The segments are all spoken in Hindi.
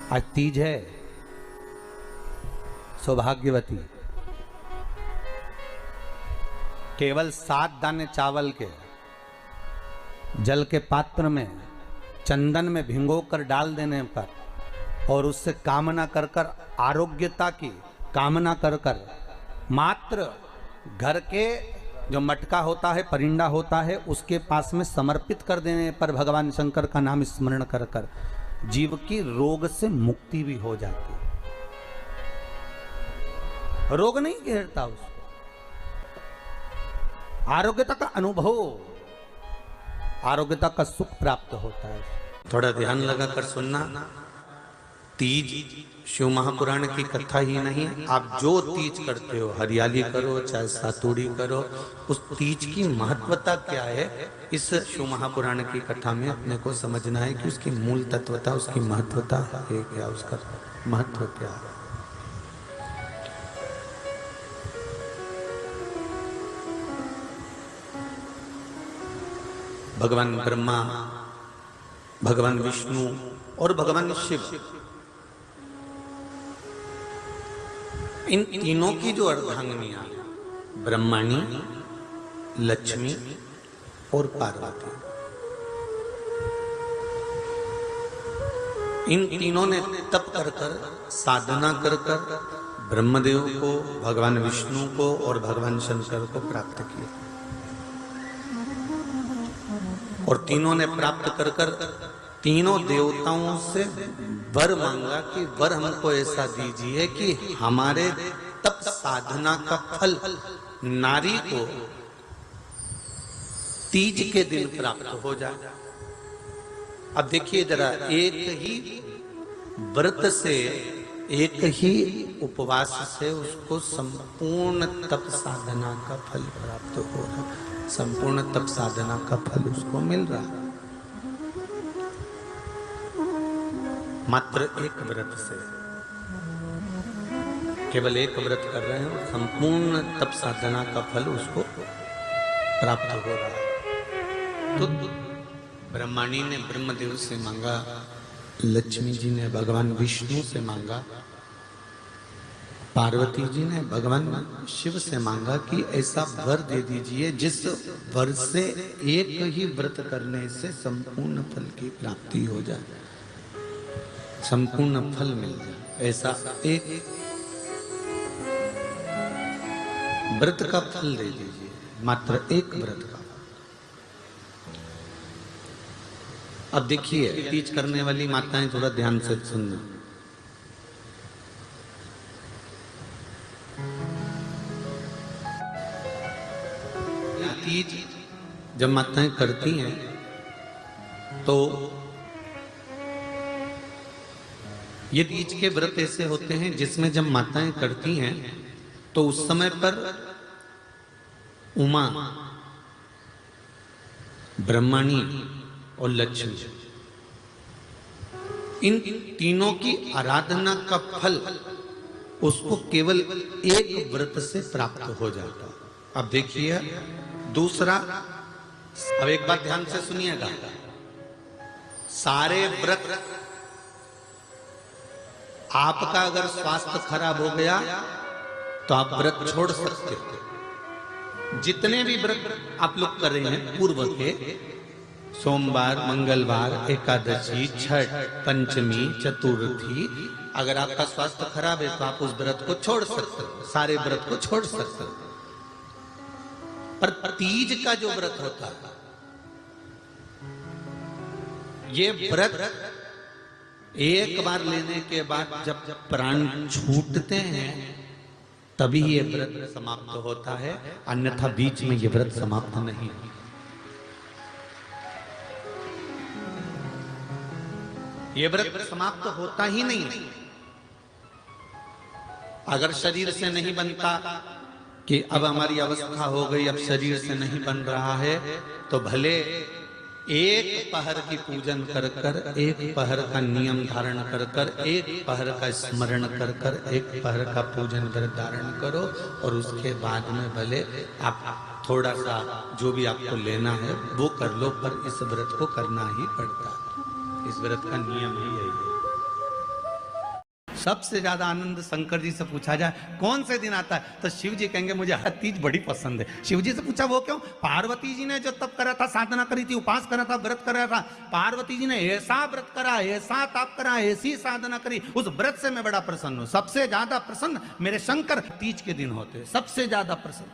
आज तीज है, सौभाग्यवती। केवल 7 दाने चावल के जल के पात्र में चंदन में भिगोकर डाल देने पर और उससे कामना कर कर, आरोग्यता की कामना कर कर, मात्र घर के जो मटका होता है, परिंदा होता है, उसके पास में समर्पित कर देने पर भगवान शंकर का नाम स्मरण कर कर जीव की रोग से मुक्ति भी हो जाती है। रोग नहीं घेरता उसको, आरोग्यता का अनुभव, आरोग्यता का सुख प्राप्त होता है। थोड़ा ध्यान लगाकर सुनना। तीज शिव महापुराण की कथा ही नहीं, आप जो तीज करते हो, हरियाली करो चाहे सातुड़ी करो, उस तीज की महत्वता क्या है, इस शिव महापुराण की कथा में अपने को समझना है कि उसकी मूल तत्वता, उसकी महत्वता है क्या, उसका महत्व क्या है। भगवान ब्रह्मा, भगवान विष्णु और भगवान शिव, इन तीनों की जो अर्धांगिनियां, ब्रह्मणी, लक्ष्मी और पार्वती, इन तीनों ने तप कर कर, साधना कर कर ब्रह्मदेव को, भगवान विष्णु को और भगवान शंकर को प्राप्त किया। और तीनों ने प्राप्त कर कर तीनों देवताओं से वर मांगा कि वर हमको ऐसा दीजिए कि हमारे तप साधना का फल नारी को तीज के दिन प्राप्त हो जाए। अब देखिए जरा, एक ही व्रत से, एक ही उपवास से उसको संपूर्ण तप साधना का फल प्राप्त हो रहा है, संपूर्ण तप साधना का फल उसको मिल रहा है। मात्र एक व्रत से, केवल एक व्रत कर रहे हैं और संपूर्ण तप साधना का फल उसको प्राप्त हो रहा है। तो ब्रह्मणी ने ब्रह्मदेव से मांगा, लक्ष्मी जी ने भगवान विष्णु से मांगा, पार्वती जी ने भगवान शिव से मांगा कि ऐसा वर दे दीजिए जिस वर से एक ही व्रत करने से संपूर्ण फल की प्राप्ति हो जाए, संपूर्ण फल मिल जाए। ऐसा एक व्रत का फल दे दीजिए, मात्र एक व्रत का। अब देखिए, तीज करने वाली माताएं थोड़ा ध्यान से सुनना। तीज जब माताएं करती हैं तो ये तीज के व्रत ऐसे होते हैं जिसमें जब माताएं करती हैं तो उस समय पर उमा, ब्रह्मणी और लक्ष्मी, इन तीनों की आराधना का फल उसको केवल एक व्रत से प्राप्त हो जाता। अब देखिए दूसरा, अब एक बात ध्यान से सुनिएगा, सारे व्रत, आपका अगर स्वास्थ्य खराब हो गया तो आप व्रत छोड़ सकते हो। जितने भी व्रत आप लोग कर रहे हैं पूर्व के, सोमवार, मंगलवार, एकादशी, छठ, पंचमी, चतुर्थी, अगर आपका स्वास्थ्य खराब है तो आप उस व्रत को छोड़ सकते हो, सारे व्रत को छोड़ सकते हो। पर तीज का जो व्रत होता है, ये व्रत एक बार लेने के बाद जब प्राण छूटते हैं तभी ये व्रत समाप्त होता है, अन्यथा बीच में ये व्रत समाप्त नहीं। ये व्रत समाप्त होता ही नहीं। अगर शरीर से नहीं बनता कि अब हमारी अवस्था हो गई, अब शरीर से नहीं बन रहा है, तो भले एक पहर की पूजन कर कर, एक पहर का नियम धारण कर कर, एक पहर का स्मरण कर कर, एक पहर का पूजन व्रत धारण करो और उसके बाद में भले आप थोड़ा सा जो भी आपको लेना है वो कर लो, पर इस व्रत को करना ही पड़ता है। इस व्रत का नियम ही यही है। सबसे ज्यादा आनंद शंकर जी से पूछा जाए कौन से दिन आता है, तो शिव जी कहेंगे मुझे हर तीज बड़ी पसंद है। शिव जी से पूछा वो क्यों? पार्वती जी ने जो तप करा था, साधना करी थी, उपास करा था, व्रत करा था, पार्वती जी ने ऐसा व्रत करा, ऐसा तप करा, ऐसी साधना करी, उस व्रत से मैं बड़ा प्रसन्न हूं। सबसे ज्यादा प्रसन्न मेरे शंकर तीज के दिन होते, सबसे ज्यादा प्रसन्न।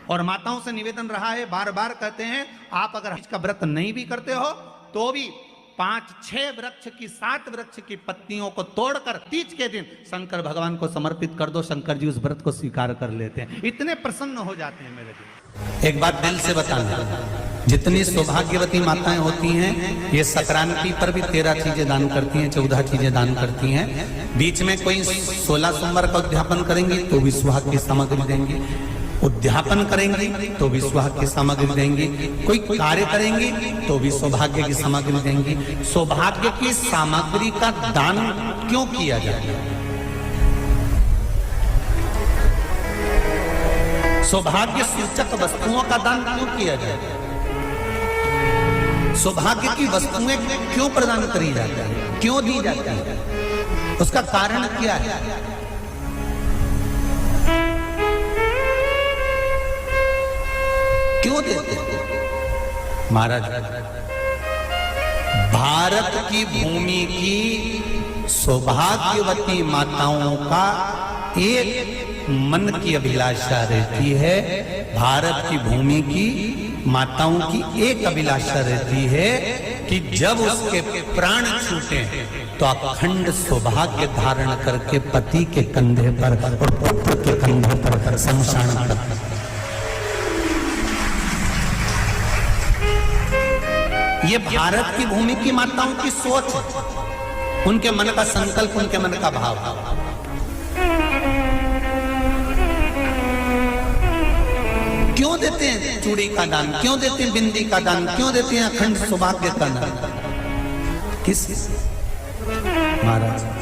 और माताओं से निवेदन रहा है, बार बार कहते हैं, आप अगर इसका व्रत नहीं भी करते हो तो भी 5-6 वृक्ष की 7 वृक्ष की पत्तियों को तोड़कर तीज के दिन शंकर भगवान को समर्पित कर दो, शंकर जी उस व्रत को स्वीकार कर लेते हैं, इतने प्रसन्न हो जाते हैं मेरे दिल। एक बात दिल से बताना, जितनी सौभाग्यवती माताएं होती हैं ये संक्रांति पर भी 13 चीजें दान करती हैं, 14 चीजें दान करती हैं। बीच में कोई 16 सोमवार का उद्यापन करेंगी तो भी सुहाग की सामग्री देंगी, उद्यापन करेंगी तो भी सुहाग की सामग्री देंगी, कोई कार्य करेंगी तो भी सौभाग्य की सामग्री देंगी। सौभाग्य की सामग्री का दान क्यों किया जाए? सौभाग्य सूचक वस्तुओं का दान क्यों किया जाए? सौभाग्य की वस्तुएं क्यों प्रदान करी जाती है, क्यों दी जाती है? उसका कारण क्या है? क्यों देते? महाराज, भारत की भूमि की सौभाग्यवती माताओं का एक मन की अभिलाषा रहती है, भारत की भूमि की माताओं की एक अभिलाषा रहती है कि जब उसके प्राण छूटे तो अखंड सौभाग्य धारण करके पति के कंधे पर और पुत्र के कंधे पर शमशान पर। ये भारत की भूमि की माताओं की सोच है, उनके मन का संकल्प, उनके मन का भाव। क्यों देते हैं चूड़ी का दान, क्यों देते हैं बिंदी का दान, क्यों देते हैं अखंड सौभाग्य का दान? किस महाराज?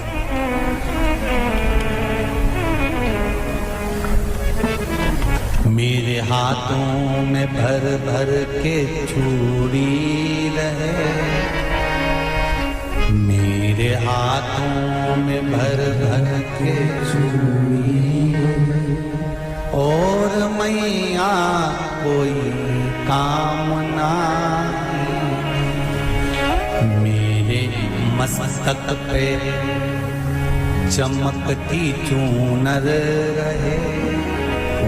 मेरे हाथों में भर भर के चूड़ी रहे, मेरे हाथों में भर भर के चूड़ी, और मैया कोई कामना मेरे मस्तक पे चमकती चूनर रहे,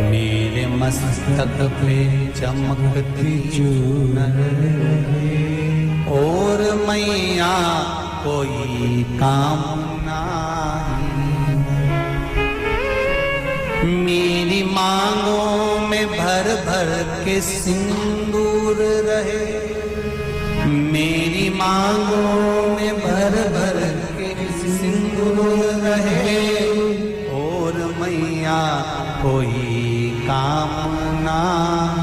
मेरे मस्तक पे चमकती चूनर रहे, और मैया कोई कामना मेरी मांगों में भर भर के सिंदूर रहे, मेरी मांगों में भर भर के सिंदूर रहे, और मैया कोई कामना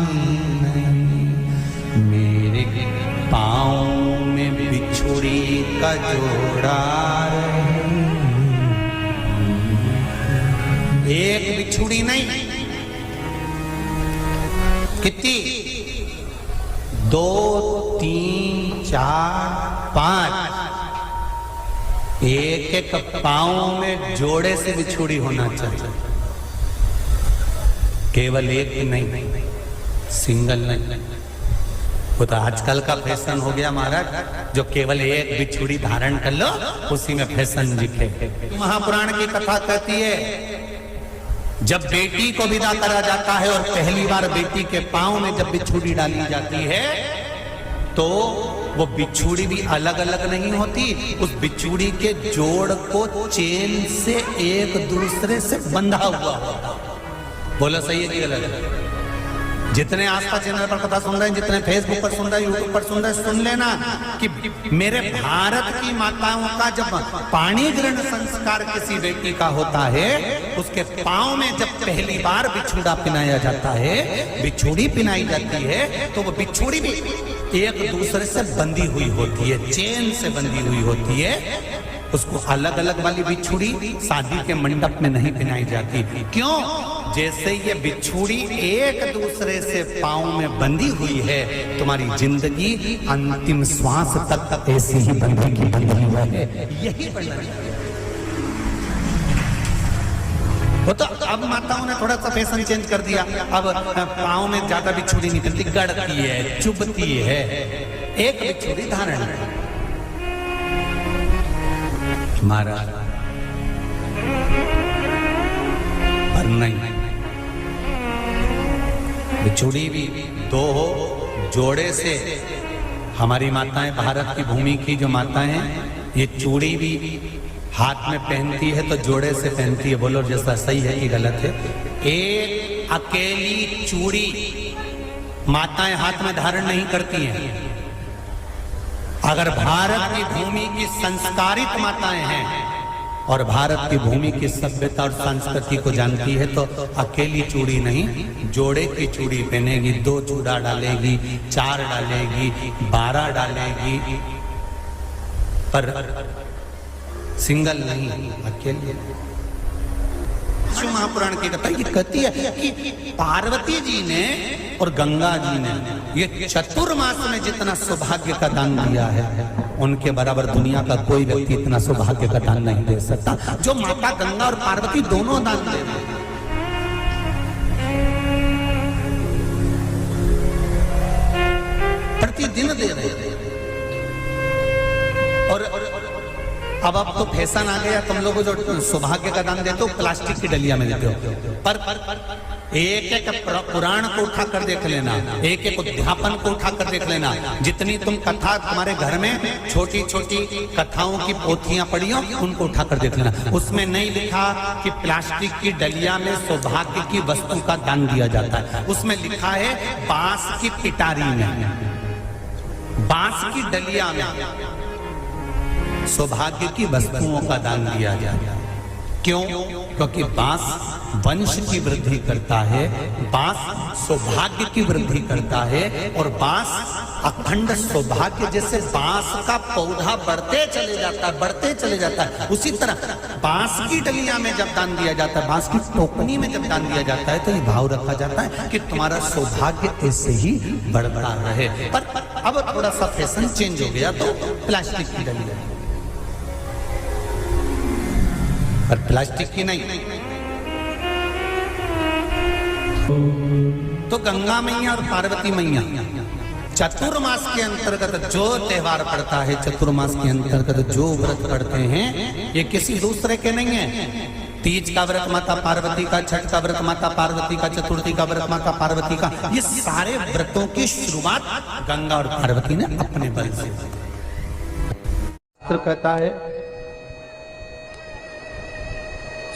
नहीं मेरे पाँव में बिछुड़ी का जोड़ा रहे। एक बिछुड़ी नहीं, कितनी? 2, 3, 4, 5, एक एक पाँव में जोड़े से बिछुड़ी होना चाहिए, केवल एक नहीं, सिंगल नहीं। वो तो आजकल का फैशन हो गया महाराज, जो केवल एक बिछुड़ी धारण कर लो उसी में फैशन दिखे। महापुराण की कथा कहती है, जब बेटी को विदा करा जाता है और पहली बार बेटी के पांव में जब बिछुड़ी डाली जाती है तो वो बिछुड़ी भी अलग अलग नहीं होती, उस बिछुड़ी के जोड़ को चेन से एक दूसरे से बंधा हुआ होता। बोला सही है कि गलत? जितने आस्था चैनल पर कथा सुन रहे हैं, जितने फेसबुक पर सुन रहे हैं, यूट्यूब पर सुन रहे हैं, सुन लेना कि मेरे भारत की माताओं का जब पाणी ग्रहण संस्कार किसी बेटी का होता है, उसके पांव में जब पहली बार बिछुड़ा पिनाया जाता है, बिछुड़ी पिनाई जाती है, तो वो बिछुड़ी भी एक दूसरे से बंधी हुई होती है, चेन से बंधी हुई होती है। उसको अलग अलग वाली बिछुड़ी शादी के मंडप में नहीं पिनाई जाती। क्यों? जैसे ये बिछुड़ी एक दूसरे से पांव में बंधी हुई है, तुम्हारी जिंदगी अंतिम श्वास तक ऐसे ही बंधी है। यही वर्णन है। वो तो अब माताओं ने थोड़ा सा फैशन चेंज कर दिया, अब पाँव में ज्यादा बिछुड़ी निकलती, गड़ती है, चुभती है, एक बिछुड़ी धारण महाराज। पर नहीं, बिछुड़ी भी दो हो, जोड़े से। हमारी माताएं, भारत की भूमि की जो माताएं हैं, ये चूड़ी भी हाथ में पहनती है तो जोड़े से पहनती है। बोलो जैसा सही है कि गलत है? एक अकेली चूड़ी माताएं हाथ में धारण नहीं करती हैं। अगर भारत की भूमि की संस्कारित माताएं हैं और भारत की भूमि की सभ्यता और संस्कृति को जानती है तो अकेली चूड़ी नहीं, जोड़े की चूड़ी पहनेगी, 2 चूड़ा डालेगी, 4 डालेगी, 12 डालेगी, पर सिंगल नहीं, अकेले। शिव महापुराण की कथा ये कहती है कि पार्वती जी ने और गंगा जी ने ये चतुर्मास में जितना सौभाग्य का दान दिया है, उनके बराबर दुनिया का कोई व्यक्ति इतना सौभाग्य का दान नहीं दे सकता जो माता गंगा और पार्वती दोनों दान दे रहे हैं। प्रतिदिन दे रहे हैं। और अब तो फैशन आ गया, तुम लोगों जो सौभाग्य का दान देते हो प्लास्टिक की डलिया में देते हो। पर एक एक पुराण को उठा कर देख लेना, एक एक उद्यापन को उठा कर देख लेना, जितनी तुम कथा तुम्हारे घर में छोटी छोटी कथाओं की पोथियां पड़ी हो, उनको उठा कर देख लेना। उसमें नहीं लिखा कि प्लास्टिक की डलिया में सौभाग्य की वस्तु का दान दिया जाता है। उसमें लिखा है बांस की पिटारी में, बांस की डलिया में सौभाग्य की वस्तुओं का दान दिया जाए। क्यों? क्योंकि बांस वंश की वृद्धि करता है, बांस सौभाग्य की वृद्धि करता है, और बांस अखंड सौभाग्य। जैसे बांस का पौधा बढ़ते चले जाता है, बढ़ते चले जाता है, उसी तरह बांस की डलिया में जब दान दिया जाता है, बांस की टोकनी में जब दान दिया जाता है, तो ये भाव रखा जाता है कि तुम्हारा सौभाग्य ऐसे ही बढ़ता रहे। पर अब थोड़ा सा फैशन चेंज हो गया तो प्लास्टिक की डलिया, पर प्लास्टिक की नहीं। तो गंगा मैया और पार्वती मैया चतुर्मास के अंतर्गत जो त्योहार पड़ता है, चतुर्मास के अंतर्गत जो व्रत पड़ते हैं, ये किसी दूसरे के नहीं है। तीज का व्रत माता पार्वती का, छठ का व्रत माता पार्वती का, चतुर्थी का व्रत माता पार्वती का, ये सारे व्रतों की शुरुआत गंगा और पार्वती ने अपने बल से। कहता है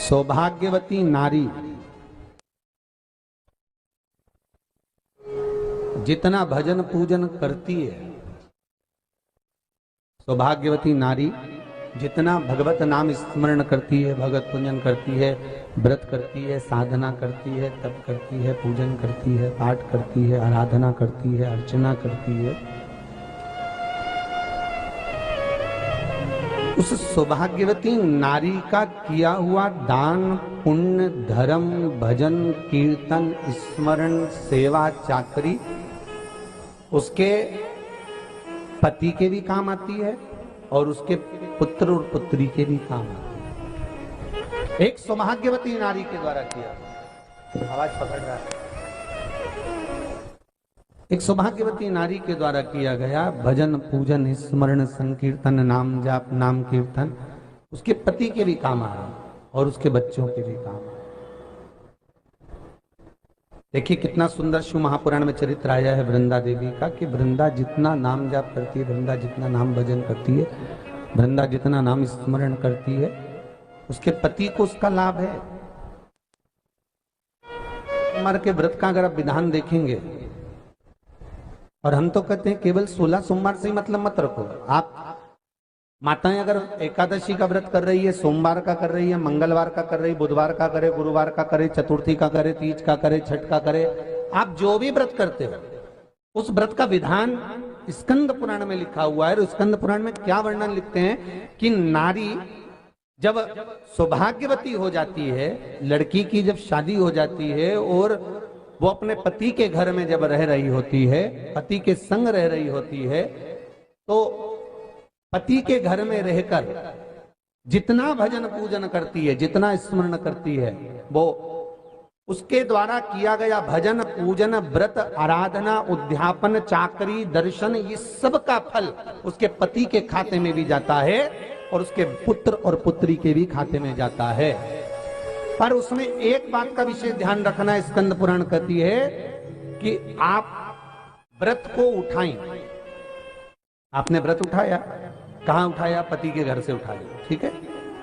सौभाग्यवती नारी जितना भजन पूजन करती है, सौभाग्यवती नारी जितना भगवत नाम स्मरण करती है, भगवत पूजन करती है, व्रत करती है, साधना करती है, तप करती है, पूजन करती है, पाठ करती है, आराधना करती है, अर्चना करती है, उस सौभाग्यवती नारी का किया हुआ दान, पुण्य, धर्म, भजन, कीर्तन, स्मरण, सेवा, चाकरी उसके पति के भी काम आती है और उसके पुत्र और पुत्री के भी काम आती है। एक सौभाग्यवती नारी के द्वारा किया, आवाज पकड़ रहा है, एक सौभाग्यवती नारी के द्वारा किया गया भजन, पूजन, स्मरण, संकीर्तन, नाम जाप, नाम कीर्तन उसके पति के भी काम आ रहा और उसके बच्चों के भी काम आ रहा। देखिए कितना सुंदर शिव महापुराण में चरित्र आया है वृंदा देवी का, कि वृंदा जितना नाम जाप करती है, वृंदा जितना नाम भजन करती है, वृंदा जितना नाम स्मरण करती है, उसके पति को उसका लाभ है। मर के व्रत का अगर आप विधान देखेंगे, और हम तो कहते हैं केवल 16 सोमवार से ही मतलब मत रखो। आप माताएं अगर एकादशी का व्रत कर रही है, सोमवार का कर रही है, मंगलवार का कर रही है, बुधवार का करे, गुरुवार का करे, चतुर्थी का करे, तीज का करे, छठ का करे, आप जो भी व्रत करते हो उस व्रत का विधान स्कंद पुराण में लिखा हुआ है। और स्कंद पुराण में क्या वर्णन लिखते हैं कि नारी जब सौभाग्यवती हो जाती है, लड़की की जब शादी हो जाती है और वो अपने पति के घर में जब रह रही होती है, पति के संग रह रही होती है, तो पति के घर में रहकर जितना भजन पूजन करती है, जितना स्मरण करती है, वो उसके द्वारा किया गया भजन पूजन व्रत आराधना उद्यापन चाकरी दर्शन, ये सब का फल उसके पति के खाते में भी जाता है और उसके पुत्र और पुत्री के भी खाते में जाता है। पर उसमें एक बात का विशेष ध्यान रखना, स्कंद पुराण कहती है कि आप व्रत को उठाएं। आपने व्रत उठाया, कहां उठाया? पति के घर से उठाया, ठीक है।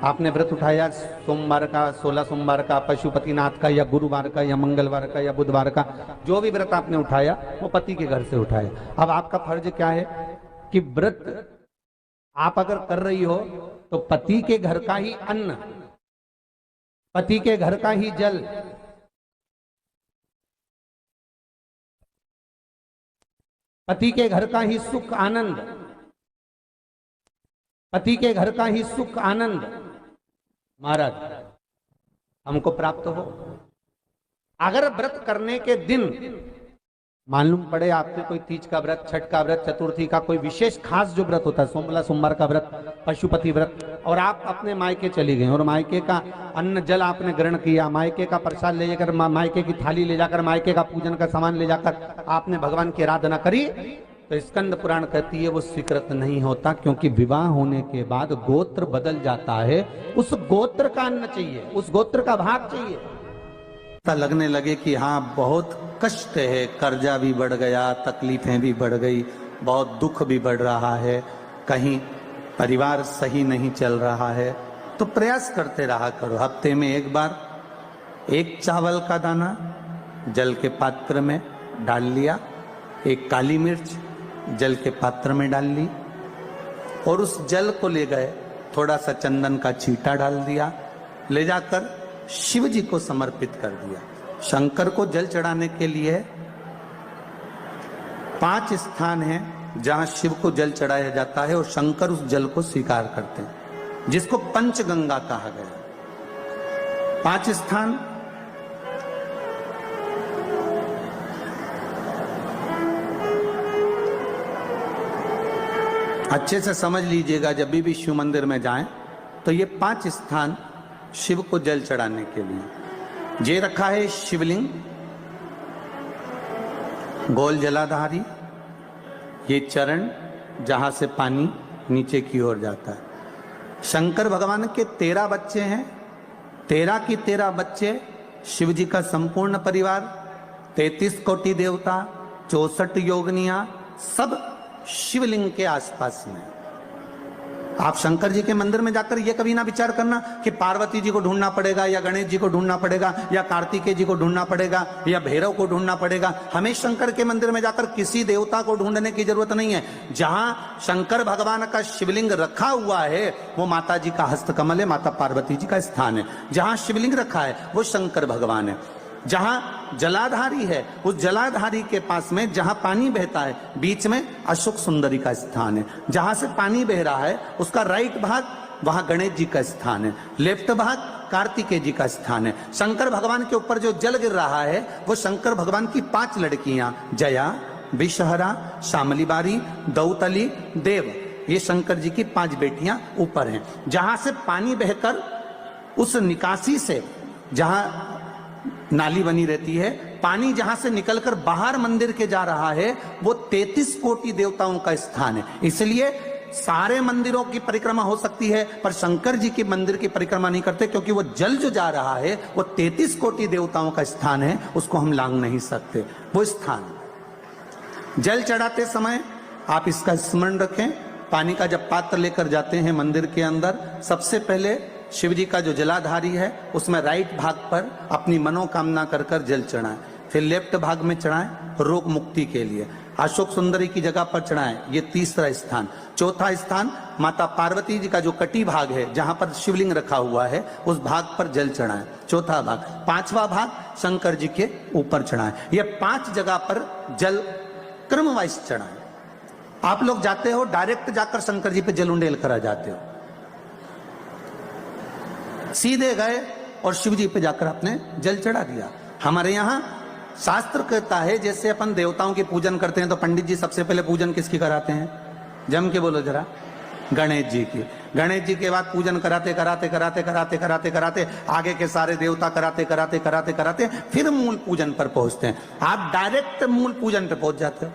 आपने व्रत उठाया सोमवार का, 16 सोमवार का, पशुपतिनाथ का, या गुरुवार का, या मंगलवार का, या बुधवार का, जो भी व्रत आपने उठाया वो पति के घर से उठाया। अब आपका फर्ज क्या है कि व्रत आप अगर कर रही हो तो पति के घर का ही अन्न, पति के घर का ही जल, पति के घर का ही सुख आनंद, पति के घर का ही सुख आनंद महाराज हमको प्राप्त हो। अगर व्रत करने के दिन मालूम पड़े आपसे कोई तीज का व्रत, छठ का व्रत, चतुर्थी का कोई विशेष खास जो व्रत होता है, सोमवार सोमवार का व्रत, पशुपति व्रत, और आप अपने मायके चली गए और मायके का अन्न जल आपने ग्रहण किया, मायके का प्रसाद ले जाकर, मायके की थाली ले जाकर, मायके का पूजन का सामान ले जाकर आपने भगवान की आराधना करी, तो स्कंद पुराण कहती है वो स्वीकृत नहीं होता, क्योंकि विवाह होने के बाद गोत्र बदल जाता है। उस गोत्र का अन्न चाहिए, उस गोत्र का भाग चाहिए। लगने लगे कि हाँ बहुत कष्ट है, कर्जा भी बढ़ गया, तकलीफें भी बढ़ गई, बहुत दुख भी बढ़ रहा है, कहीं परिवार सही नहीं चल रहा है, तो प्रयास करते रहा करो। हफ्ते में एक बार एक चावल का दाना जल के पात्र में डाल लिया, एक काली मिर्च जल के पात्र में डाल ली, और उस जल को ले गए, थोड़ा सा चंदन का छींटा डाल दिया, ले जाकर शिव जी को समर्पित कर दिया। शंकर को जल चढ़ाने के लिए 5 स्थान हैं जहां शिव को जल चढ़ाया जाता है और शंकर उस जल को स्वीकार करते हैं, जिसको पंचगंगा कहा गया। 5 स्थान अच्छे से समझ लीजिएगा, जब भी शिव मंदिर में जाएं तो ये 5 स्थान शिव को जल चढ़ाने के लिए ये रखा है। शिवलिंग, गोल जलाधारी, ये चरण जहां से पानी नीचे की ओर जाता है। शंकर भगवान के 13 बच्चे हैं, 13 की 13 बच्चे, शिव जी का संपूर्ण परिवार, 33 कोटि देवता, 64 योगनियां, सब शिवलिंग के आसपास में। आप शंकर जी के मंदिर में जाकर ये कभी ना विचार करना कि पार्वती जी को ढूंढना पड़ेगा, या गणेश जी को ढूंढना पड़ेगा, या कार्तिकेय जी को ढूंढना पड़ेगा, या भैरव को ढूंढना पड़ेगा। हमें शंकर के मंदिर में जाकर किसी देवता को ढूंढने की जरूरत नहीं है। जहां शंकर भगवान का शिवलिंग रखा हुआ है वो माता जी का हस्तकमल है, माता पार्वती जी का स्थान है। जहां शिवलिंग रखा है वो शंकर भगवान है। जहां जलाधारी है उस जलाधारी के पास में जहां पानी बहता है बीच में अशोक सुंदरी का स्थान है। जहां से पानी बह रहा है उसका राइट भाग वहां गणेश जी का स्थान है, लेफ्ट भाग कार्तिकेय जी का स्थान है। शंकर भगवान के ऊपर जो जल गिर रहा है वो शंकर भगवान की 5 लड़कियां, जया, विषहरा, शामली बारी, दौतली, देव, ये शंकर जी की 5 बेटियां ऊपर हैं। जहां से पानी बहकर उस निकासी से, जहां नाली बनी रहती है, पानी जहां से निकलकर बाहर मंदिर के जा रहा है वो 33 कोटि देवताओं का स्थान है। इसलिए सारे मंदिरों की परिक्रमा हो सकती है पर शंकर जी के मंदिर की परिक्रमा नहीं करते, क्योंकि वो जल जो जा रहा है वो 33 कोटि देवताओं का स्थान है, उसको हम लांघ नहीं सकते। वो स्थान जल चढ़ाते समय आप इसका स्मरण रखें। पानी का जब पात्र लेकर जाते हैं मंदिर के अंदर, सबसे पहले शिव जी का जो जलाधारी है उसमें राइट भाग पर अपनी मनोकामना कर कर जल चढ़ाएं, फिर लेफ्ट भाग में चढ़ाएं रोग मुक्ति के लिए। अशोक सुंदरी की जगह पर चढ़ाएं, ये तीसरा स्थान। चौथा स्थान माता पार्वती जी का जो कटी भाग है जहां पर शिवलिंग रखा हुआ है उस भाग पर जल चढ़ाएं, चौथा भाग। 5वां भाग शंकर जी के ऊपर चढ़ाएं। ये 5 जगह पर जल क्रम वाइज चढ़ाएं। आप लोग जाते हो डायरेक्ट जाकर शंकर जी पे जल उंडेल करा जाते हो, सीधे गए और शिव जी पे जाकर आपने जल चढ़ा दिया। हमारे यहाँ शास्त्र कहता है जैसे अपन देवताओं की पूजन करते हैं तो पंडित जी सबसे पहले पूजन किसकी कराते हैं? जम के बोलो जरा। गणेश जी की। गणेश जी के बाद पूजन कराते कराते कराते कराते कराते कराते आगे के सारे देवता कराते कराते कराते कराते फिर मूल पूजन पर पहुंचते हैं। आप डायरेक्ट मूल पूजन पे पहुंच जाते हो।